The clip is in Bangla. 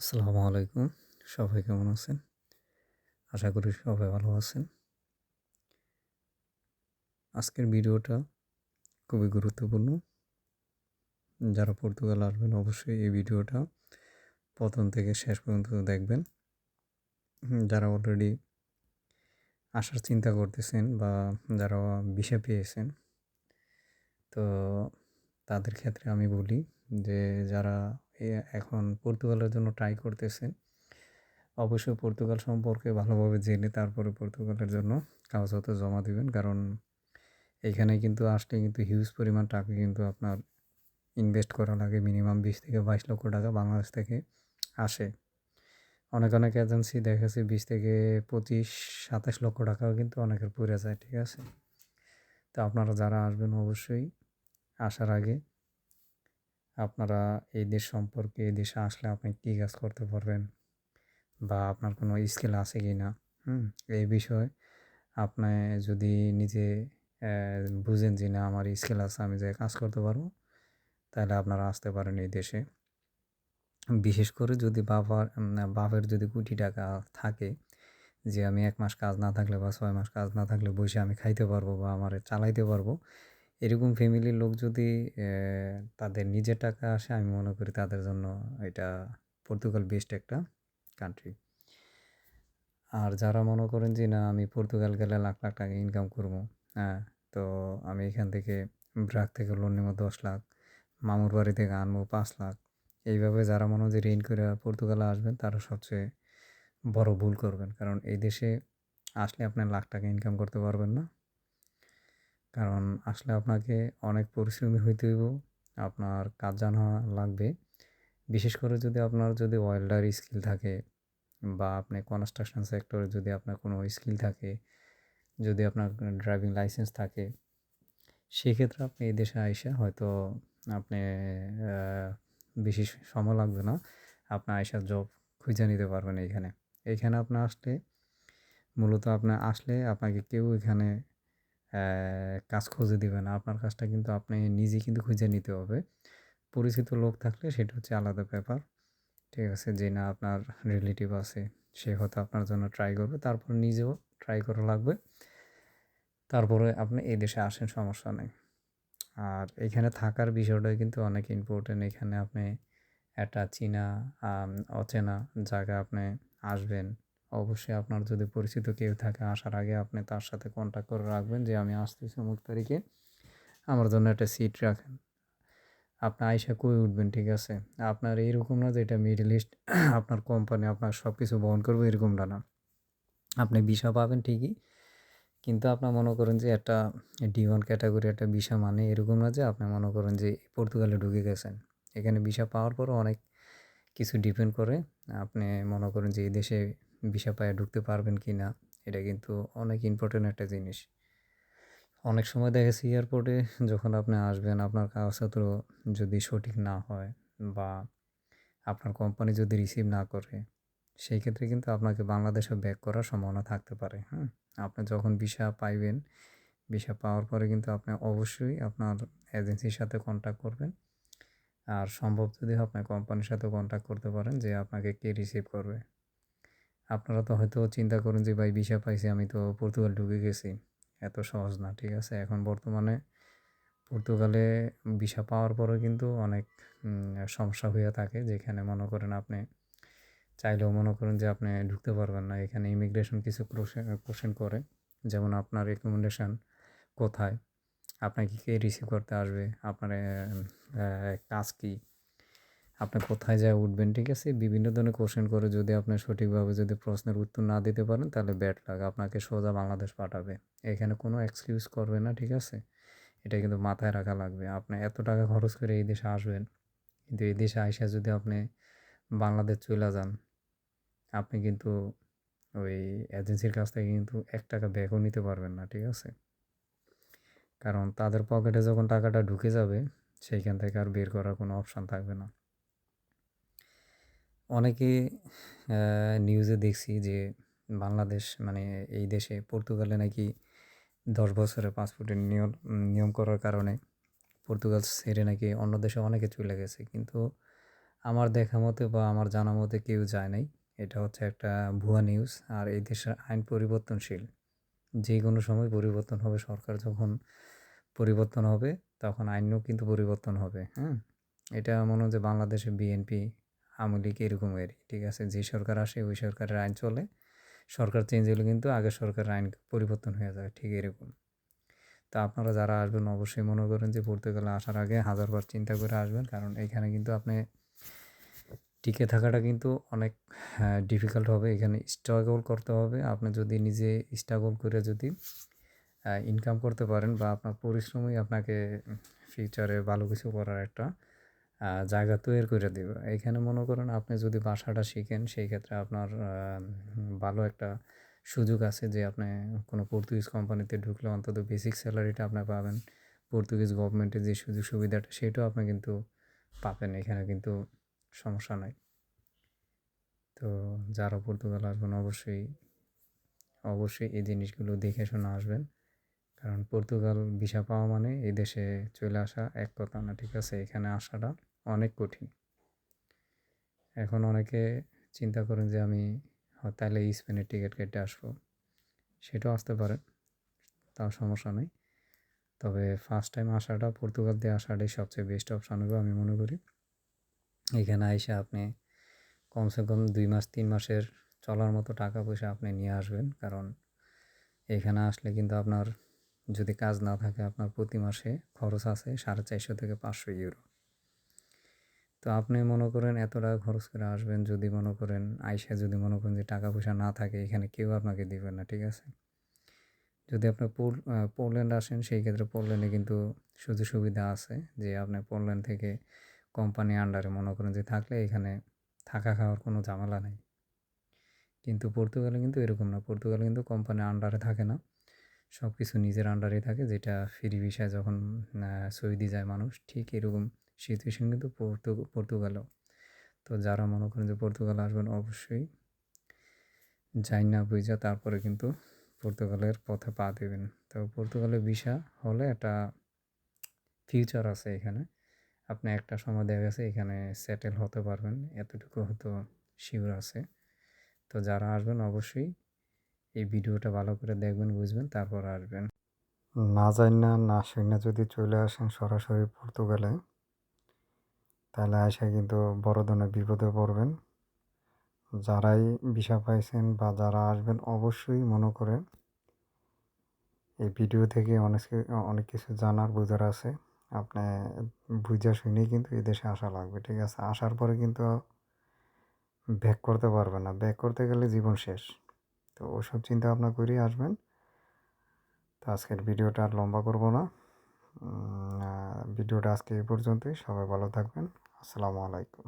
আসসালামু আলাইকুম। সবাই কেমন আছেন? আশা করি সবাই ভালো আছেন। আজকের ভিডিওটা খুবই গুরুত্বপূর্ণ। যারা পর্তুগাল আসবেন অবশ্যই এই ভিডিওটা ১ম থেকে শেষ পর্যন্ত দেখবেন। যারা অলরেডি আসার চিন্তা করতেছেন বা যারা ভিসা পেয়েছেন, তো তাদের ক্ষেত্রে আমি বলি যে যারা এখন পর্তুগালের জন্য ট্রাই করতেছেন, অবশ্যই পর্তুগাল সম্পর্কে ভালোভাবে জেনে তারপরে পর্তুগালের জন্য কাগজপত্র জমা দিবেন। কারণ এখানে কিন্তু আসলে কিন্তু হিউজ পরিমাণ টাকা কিন্তু আপনার ইনভেস্ট করা লাগে। মিনিমাম ২০ থেকে ২২ লক্ষ টাকা বাংলাদেশ থেকে আসে। অনেক এজেন্সি দেখা যাচ্ছে ২০ থেকে ২৫-২৭ লক্ষ টাকাও কিন্তু অনেকের পুড়ে যায়, ঠিক আছে? তো আপনারা যারা আসবেন অবশ্যই আসার আগে আপনারা এই দেশ সম্পর্কে, এই দেশে আসলে আপনি কী কাজ করতে পারবেন বা আপনার কোনো স্কিল আছে কি না, এই বিষয়ে আপনি যদি নিজে বুঝেন যে না আমার স্কিল আছে, আমি যে কাজ করতে পারবো, তাহলে আপনারা আসতে পারেন এই দেশে। বিশেষ করে যদি বাপের যদি কোটি টাকা থাকে যে আমি ১ মাস কাজ না থাকলে বা ৬ মাস কাজ না থাকলে বইসে আমি খাইতে পারবো বা আমারে চালাইতে পারবো। এরকম ফ্যামিলির লোক যদি তাদের নিজের টাকা আসে, আমি মনে করি তাদের জন্য এটা পর্তুগাল বেস্ট একটা কান্ট্রি। আর যারা মনে করেন যে না আমি পর্তুগাল গেলে লাখ টাকা ইনকাম করবো, হ্যাঁ, তো আমি এখান থেকে ব্রাক থেকে লোন নেবো ১০ লাখ, মামুর বাড়ি থেকে আনবো ৫ লাখ। এইভাবে যারা মনে হয় যে ঋণ করে পর্তুগালে আসবেন তারা সবচেয়ে বড় ভুল করবেন। কারণ এই দেশে আসলে আপনি লাখ টাকা ইনকাম করতে পারবেন না। কারণ আসলে আপনাকে অনেক পরিশ্রমী হইতে হইব, আপনার কাজ জানা লাগবে। বিশেষ করে যদি আপনার যদি ওয়েল্ডার স্কিল থাকে বা আপনি কনস্ট্রাকশন সেক্টরে যদি আপনার কোনো স্কিল থাকে, যদি আপনার ড্রাইভিং লাইসেন্স থাকে, সেক্ষেত্রে আপনি এই দেশে আইসা হয়তো আপনি বেশি সময় লাগবে না। আপনি আইসা জব খুঁজে নিতে পারবেন এইখানে। এইখানে আপনার আসলে মূলত আপনার আসলে আপনাকে কেউ এখানে কাজ খুঁজে দিবে না। আপনার কাজটা কিন্তু আপনি নিজে কিন্তু খুঁজে নিতে হবে। পরিচিত লোক থাকলে সেটা হচ্ছে আলাদা ব্যাপার। ঠিক আছে? যে না আপনার রিলেটিভ আছে, সে হয়তো আপনার জন্য ট্রাই করবে। তারপর নিজেও ট্রাই করা লাগবে। তারপরে আপনি এই দেশে আসেন, সমস্যা নেই। আর এখানে থাকার বিষয়টাই কিন্তু অনেক ইম্পোর্টেন্ট। এখানে আপনি একটা চীনা অচেনা জায়গায় আপনি আসবেন। অবশ্যই আপনার যদি পরিচিত কেউ থাকে, আসার আগে আপনি তার সাথে কন্ট্যাক্ট করে রাখবেন যে আমি আসতেছি অমুক তারিখে, আমার জন্য একটা সিট রাখেন। আপনি আইসা কই উঠবেন, ঠিক আছে? আপনার এরকম না যে এটা মিডল ইস্ট আপনার কোম্পানি আপনার সব কিছু বহন করবে, এরকমটা না। আপনি ভিসা পাবেন ঠিকই, কিন্তু আপনার মনে করেন যে একটা D1 ক্যাটাগরি একটা ভিসা, মানে এরকম না যে আপনি মনে করেন যে পর্তুগালে ঢুকে গেছেন। এখানে ভিসা পাওয়ার পরও অনেক কিছু ডিপেন্ড করে। আপনি মনে করেন যে এই দেশে ভিসা পাইয়া ঢুকতে পারবেন কি না, এটা কিন্তু অনেক ইম্পর্টেন্ট একটা জিনিস। অনেক সময় দেখা গেছে এয়ারপোর্টে যখন আপনি আসবেন, আপনার কাগজপত্র যদি সঠিক না হয় বা আপনার কোম্পানি যদি রিসিভ না করে, সেই ক্ষেত্রে কিন্তু আপনাকে বাংলাদেশে ব্যাক করার সম্ভাবনা থাকতে পারে, হ্যাঁ? আপনি যখন ভিসা পাইবেন, ভিসা পাওয়ার পরে কিন্তু আপনি অবশ্যই আপনার এজেন্সির সাথে কন্ট্যাক্ট করবেন। আর সম্ভব যদি হয় আপনার কোম্পানির সাথে কন্ট্যাক্ট করতে পারেন যে আপনাকে কে রিসিভ করবে। আপনারা তো হয়তো চিন্তা করেন যে ভাই ভিসা পাইছি, আমি তো পর্তুগাল ঢুকে গেছি। এত সহজ না, ঠিক আছে? এখন বর্তমানে পর্তুগালে ভিসা পাওয়ার পরেও কিন্তু অনেক সমস্যা হইয়া থাকে, যেখানে মনে করেন আপনি চাইলেও মনে করেন যে আপনি ঢুকতে পারবেন না। এখানে ইমিগ্রেশন কিছু কোশ্চেন করে, যেমন আপনার রিকমেন্ডেশন কোথায়, আপনাকে কে রিসিভ করতে আসবে, আপনার কাজ কী, আপনি কোথায় যেয়ে উঠবেন, ঠিক আছে? বিভিন্ন ধরনের কোশ্চেন করে। যদি আপনি সঠিকভাবে যদি প্রশ্নের উত্তর না দিতে পারেন, তাহলে ব্যাড লাক, আপনাকে সোজা বাংলাদেশ পাঠাবে। এখানে কোনো এক্সকিউজ করবে না, ঠিক আছে? এটা কিন্তু মাথায় রাখা লাগবে। আপনি এত টাকা খরচ করে এই দেশে আসবেন, কিন্তু এই দেশে আইসা যদি আপনি বাংলাদেশ চইলা যান, আপনি কিন্তু ওই এজেন্সির কাছ থেকে কিন্তু ৳১ ব্যাকও নিতে পারবেন না, ঠিক আছে? কারণ তাদের পকেটে যখন টাকাটা ঢুকে যাবে, সেইখান থেকে আর বের করার কোনো অপশন থাকবে না। অনেকে নিউজে দেখছি যে বাংলাদেশ মানে এই দেশে পর্তুগালে নাকি ১০ বছরের পাসপোর্টের নিয়ম করার কারণে পর্তুগাল ছেড়ে নাকি অন্য দেশে অনেকে চলে গেছে। কিন্তু আমার দেখা মতে বা আমার জানা মতে কেউ যায় নাই। এটা হচ্ছে একটা ভুয়া নিউজ। আর এই দেশের আইন পরিবর্তনশীল। যে কোনো সময় পরিবর্তন হবে। সরকার যখন পরিবর্তন হবে তখন আইনও কিন্তু পরিবর্তন হবে, হ্যাঁ? এটা মনে হয় যে বাংলাদেশে বিএনপি, আওয়ামী লীগ এরকমেরই, ঠিক আছে? যে সরকার আসে ওই সরকারের আইন চলে। সরকার চেঞ্জ হলে কিন্তু আগের সরকারের আইন পরিবর্তন হয়ে যায়, ঠিক এরকম। তো আপনারা যারা আসবেন অবশ্যই মনে করেন যে পর্তুগালে আসার আগে 1000বার চিন্তা করে আসবেন, কারণ এখানে কিন্তু আপনি টিকে থাকাটা কিন্তু অনেক ডিফিকাল্ট হবে। এখানে স্ট্রাগল করতে হবে। আপনি যদি নিজে স্ট্রাগল করে যদি ইনকাম করতে পারেন বা আপনার পরিশ্রমই আপনাকে ফিউচারে ভালো কিছু করার একটা জায়গা তৈরি করে দেবে। এখানে মনে করেন আপনি যদি ভাষাটা শিখেন সেই ক্ষেত্রে আপনার ভালো একটা সুযোগ আছে যে আপনি কোনো পর্তুগিজ কোম্পানিতে ঢুকলে অন্তত বেসিক স্যালারিটা আপনি পাবেন। পর্তুগিজ গভর্নমেন্টের যে সুযোগ সুবিধাটা সেটাও আপনি কিন্তু পাবেন। এখানে কিন্তু সমস্যা নাই। তো যারা পর্তুগাল আসবেন অবশ্যই এই জিনিসগুলো দেখে শুনে আসবেন। কারণ পর্তুগাল ভিসা পাওয়া মানে এই দেশে চলে আসা এক কথা না, ঠিক আছে? এখানে আসাটা অনেক কঠিন। এখন অনেকে চিন্তা করেন যে আমি তাহলে স্পেনের টিকিট কেটে আসবো, সেটাও আসতে পারেন, তাও সমস্যা নেই। তবে ফার্স্ট টাইম আসাটা, পর্তুগাল দিয়ে আসাটাই সবচেয়ে বেস্ট অপশান হবে আমি মনে করি। এখানে এসে আপনি কমসে কম 2 মাস 3 মাসের চলার মতো টাকা পয়সা আপনি নিয়ে আসবেন। কারণ এখানে আসলে কিন্তু আপনার যদি কাজ না থাকে আপনার প্রতি মাসে খরচ আছে 450 থেকে 500 ইউরো। তো আপনি মনে করেন এত টাকা খরচ করে আসবেন, যদি মনে করেন আইসা যদি মনে করেন যে টাকা পয়সা না থাকে, এখানে কেউ আপনাকে দিবে না, ঠিক আছে? যদি আপনি পোল্যান্ড আসেন সেই ক্ষেত্রে পোল্যান্ডে কিন্তু সুযোগ সুবিধা আছে যে আপনি পোল্যান্ড থেকে কোম্পানি আন্ডারে মনে করেন যে থাকলে এখানে থাকা খাওয়ার কোনো ঝামেলা নেই। কিন্তু পর্তুগালে কিন্তু এরকম না। পর্তুগালে কিন্তু কোম্পানির আন্ডারে থাকে না, সব কিছু নিজের আন্ডারেই থাকে, যেটা ফ্রি ভিসায় যখন সৌদি যায় মানুষ, ঠিক এরকম সিচুয়েশন কিন্তু পর্তুগালেও। তো যারা মনে করেন যে পর্তুগালে আসবেন অবশ্যই জাইনা বুইঝা তারপরে কিন্তু পর্তুগালের পথে পা দেবেন। তো পর্তুগালের ভিসা হলে একটা ফিউচার আছে এখানে। আপনি একটা সময় দেখা গেছে এখানে সেটেল হতে পারবেন, এতটুকু হয়তো শিওর আছে। তো যারা আসবেন অবশ্যই এই ভিডিওটা ভালো করে দেখবেন, বুঝবেন, তারপর আসবেন। না জাইনা না শুইনা যদি চলে আসেন সরাসরি পর্তুগালে, তাহলে আইসা কিন্তু বড় ধরনের বিপদে পড়বেন। যারাই ভিসা পাইছেন বা যারা আসবেন অবশ্যই মনে করেন এই ভিডিও থেকে অনেক কিছু জানার বোঝার আছে। আপনি বুঝা শুনেই কিন্তু এই দেশে আসা লাগবে, ঠিক আছে? আসার পরে কিন্তু ব্যাক করতে পারবেন না। ব্যাক করতে গেলে জীবন শেষ। তো ওসব চিন্তা ভাবনা করেই আসবেন। তো আজকের ভিডিওটা আর লম্বা করব না। ভিডিওটা আজকে এই পর্যন্তই। সবাই ভালো থাকবেন। আসসালামু আলাইকুম।